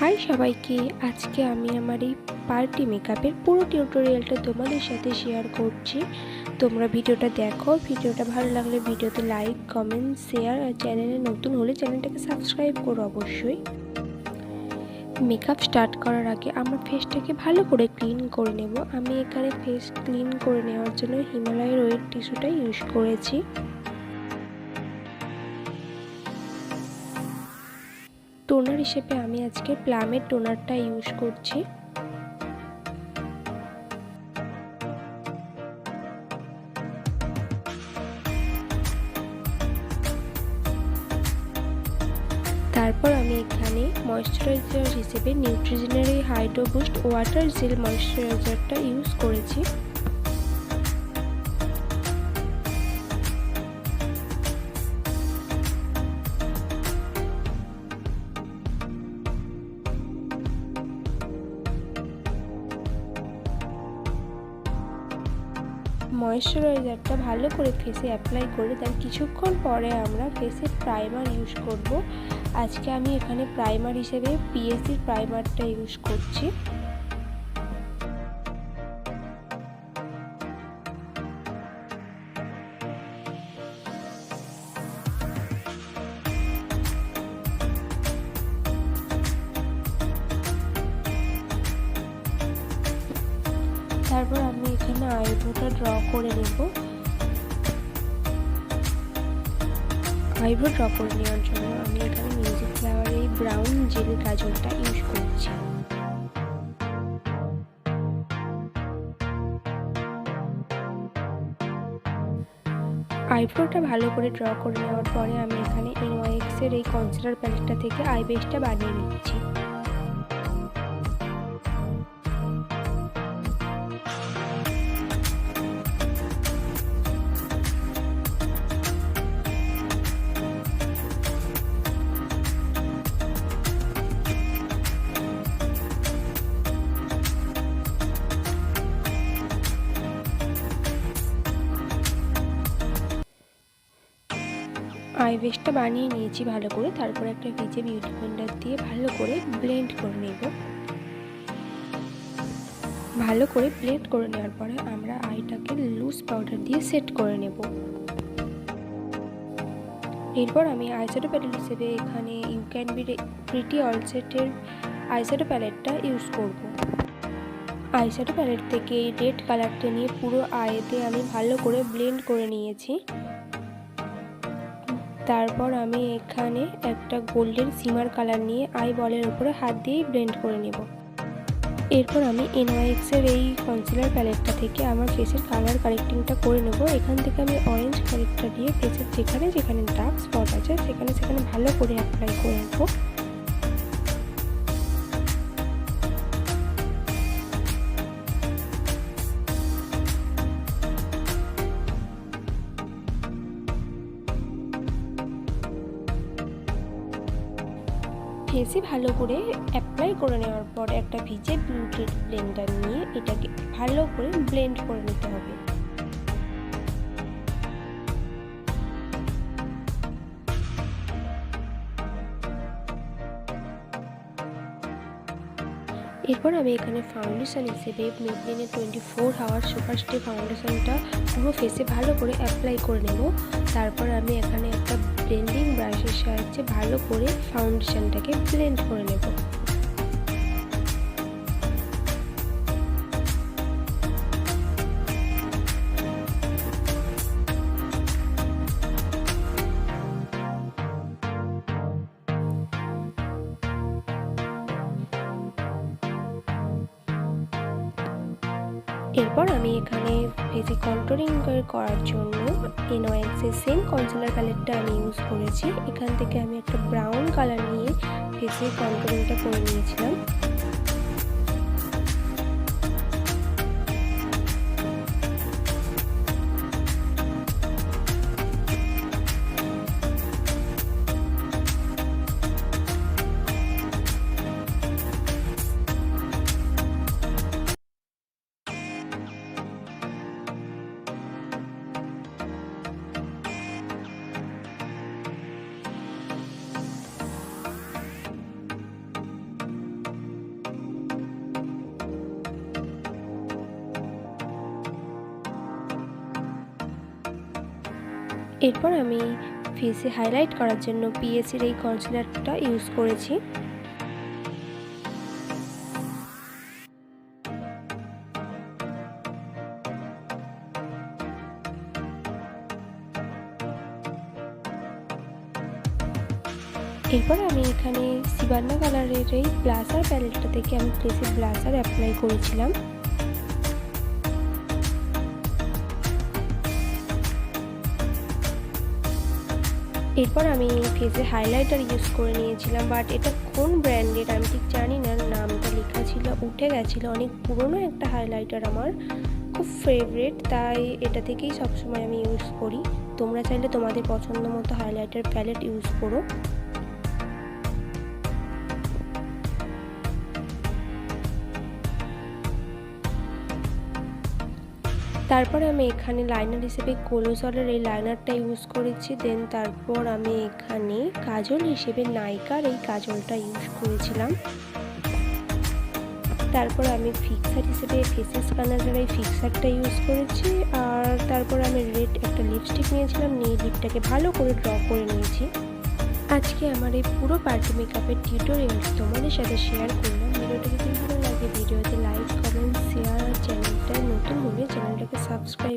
High সবাইকে, আজকে আমি আমার এই পার্টি মেকআপের পুরো টিউটোরিয়ালটা তোমাদের সাথে শেয়ার করছি। তোমরা ভিডিওটা দেখো, ভিডিওটা ভালো লাগলে ভিডিওতে লাইক, কমেন্ট, শেয়ার আর চ্যানেলে নতুন হলে চ্যানেলটাকে সাবস্ক্রাইব করো অবশ্যই। মেকআপ স্টার্ট করার আগে আমার ফেসটাকে ভালো করে ক্লিন করে নেব। আমি এখানে ফেস ক্লিন করে নেওয়ার জন্য হিমালয়ের ওয়েট টিস্যুটা ইউজ করেছি। টোনার হিসেবে আমি আজকে প্লামের টোনারটা ইউজ করছি। তারপর আমি এখানে ময়েশ্চারাইজার হিসেবে নিউট্রিজেনের এই হাইড্রো বুস্ট ওয়াটার জেল ময়েশ্চারাইজারটা ইউজ করেছি। ময়েশ্চারাইজারটা ভালো করে ফেসে অ্যাপ্লাই করে তার কিছুক্ষণ পরে আমরা ফেসে প্রাইমার ইউজ করব। আজকে আমি এখানে প্রাইমার হিসেবে পিএসির প্রাইমারটা ইউজ করছি। তারপর আমি এখানে আইব্রোটা ড্র করে নেব। আইব্রো ড্র করে নেওয়ার জন্য আমি এখানে মিউজিক ফ্লাওয়ার এই ব্রাউন জেল কাজলটা ইউজ করছি। আইব্রোটা ভালো করে ড্র করে নেওয়ার পরে আমি এখানে NYX এর এই কনসিলার প্যালেটটা থেকে আই বেসটা বানিয়ে নিচ্ছি। আই বেসটা বানিয়ে নিয়েছি ভালো করে। তারপর একটা ভিজে বিউটি ব্লেন্ডার দিয়ে ভালো করে ব্লেন্ড করে নেব। ভালো করে ব্লেন্ড করে নেওয়ার পরে আমরা আইটাকে লুজ পাউডার দিয়ে সেট করে নেব। এরপর আমি আইশ্যাডো প্যালেট হিসেবে এখানে you can be pretty all সেটের আইশ্যাডো প্যালেটটা ইউজ করব। আইশ্যাডো প্যালেট থেকে এই রেড কালারটা নিয়ে পুরো আইতে আমি ভালো করে ব্লেন্ড করে নিয়েছি। তারপর আমি এখানে একটা গোল্ডেন সিমার কালার নিয়ে আই বলের উপরে হাত দিয়েই ব্লেন্ড করে নেব। এরপর আমি NYX এর এই কনসিলার প্যালেটটা থেকে আমার ফেসের কালার কারেক্টিংটা করে নেব। এখান থেকে আমি অরেঞ্জ কালারটা দিয়ে ফেসের যেখানে যেখানে ডার্ক স্পট আছে সেখানে সেখানে ভালো করে অ্যাপ্লাই করে নেব। ফেসে ভালো করে অ্যাপ্লাই করে নেওয়ার পর একটা ভিজে বিউটি ব্লেন্ডার নিয়ে এটাকে ভালো করে ব্লেন্ড করে নিতে হবে। এরপর আমি এখানে ফাউন্ডেশন হিসেবে মেবলিনের 24 আওয়ার সুপার স্টে ফাউন্ডেশনটা পুরো ফেসে ভালো করে অ্যাপ্লাই করে নেব। তারপর আমি এখানে একটা ব্লেন্ডিং ব্রাশের সাহায্যে ভালো করে ফাউন্ডেশনটাকে ব্লেন্ড করে নেব। এরপর আমি এখানে ফেসে কন্ট্রোলিং করার জন্য NYX এর সেম কনসিলার প্যালেটটা আমি ইউজ করেছি। এখান থেকে আমি একটা ব্রাউন কালার নিয়ে ফেসে কন্ট্রোলিংটা করে নিয়েছিলাম। এরপর আমি ফেসে হাইলাইট করার জন্য পিএসের এই কনসিলারটা ইউজ করেছি। এরপর আমি এখানে সিবান্না কালারের এই ব্লাশার প্যালেটটা থেকে আমি ফেসে ব্লাশার অ্যাপ্লাই করেছিলাম। এরপর আমি ফেসে হাইলাইটার ইউজ করে নিয়েছিলাম, বাট এটা কোন ব্র্যান্ডের আমি ঠিক জানি না, নামটা লেখা ছিল উঠে গেছিলো। অনেক পুরনো একটা হাইলাইটার, আমার খুব ফেভারিট, তাই এটা থেকেই সবসময় আমি ইউজ করি। তোমরা চাইলে তোমাদের পছন্দ মতো হাইলাইটার প্যালেট ইউজ করো। তারপর আমি এখানে লাইনার হিসেবে কোলোসলের এই লাইনারটা ইউজ করেছি। দেন তারপর আমি এখানে কাজল হিসেবে নাইকার এই কাজলটা ইউজ করেছিলাম। তারপর আমি ফিক্সার হিসেবে ফেসেস কালারের এই ফিক্সারটা ইউজ করেছি। আর তারপর আমি রেড একটা লিপস্টিক নিয়েছিলাম, নিয়ে লিপটাকে ভালো করে ড্র করে নিয়েছি। আজকে আমার এই পুরো পার্টি মেকআপের টিউটোরিয়াল তোমাদের সাথে শেয়ার করলাম। ভিডিওটা যদি ভালো লাগে ভিডিওতে লাইক, কমেন্ট, শেয়ার, আর চ্যানেলটা নতুন হলে চ্যানেলটাকে সাবস্ক্রাইব